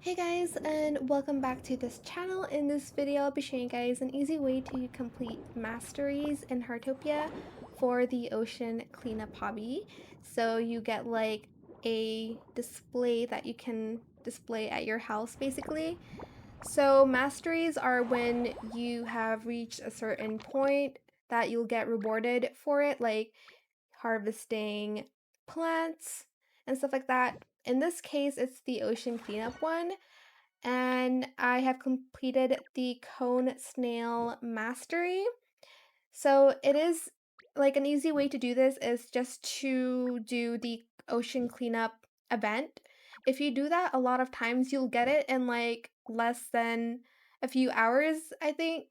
Hey guys, and welcome back to this channel. In this video, I'll be showing you guys an easy way to complete Masteries in Heartopia for the ocean cleanup hobby. So you get like a display that you can display at your house basically. So Masteries are when you have reached a certain point that you'll get rewarded for it, like harvesting plants and stuff like that. In this case, it's the ocean cleanup one, and I have completed the cone snail mastery. So it is like an easy way to do this is just to do the ocean cleanup event. If you do that a lot of times, you'll get it in like less than a few hours, I think.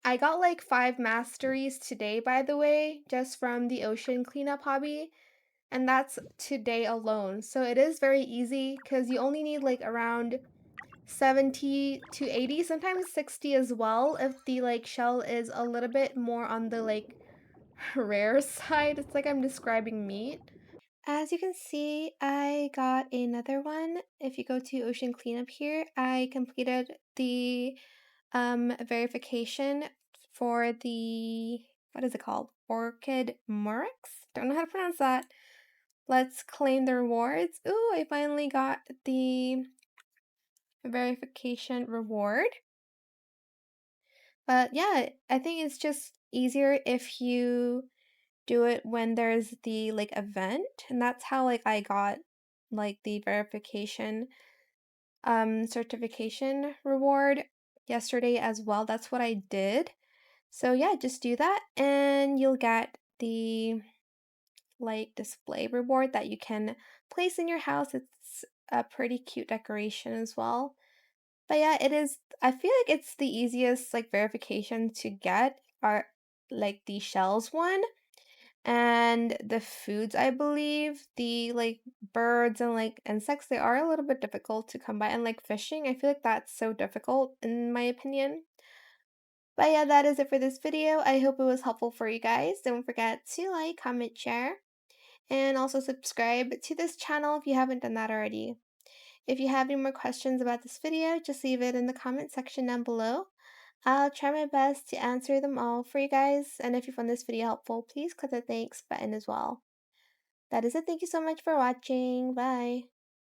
I got like 5 masteries today, by the way, just from the ocean cleanup hobby, and that's today alone. So it is very easy because you only need like around 70 to 80, sometimes 60 as well if the like shell is a little bit more on the like rare side. It's like I'm describing meat. As you can see, I got another one. If you go to Ocean Cleanup here, I completed the verification for the, what is it called? Orchid Murex? Don't know how to pronounce that. Let's claim the rewards. Ooh, I finally got the verification reward. But yeah, I think it's just easier if you do it when there's the like event, and that's how like I got like the verification certification reward yesterday as well. That's what I did. So yeah, just do that and you'll get the like display reward that you can place in your house. It's a pretty cute decoration as well. But yeah, it is, I feel like it's the easiest like verification to get are like the shells one and the foods, I believe. The like birds and like insects, they are a little bit difficult to come by, and like fishing, I feel like that's so difficult in my opinion. But yeah, that is it for this video. I hope it was helpful for you guys. Don't forget to like, comment, share, and also subscribe to this channel if you haven't done that already. If you have any more questions about this video, just leave it in the comment section down below. I'll try my best to answer them all for you guys, and if you found this video helpful, please click the thanks button as well. That is it. Thank you so much for watching. Bye.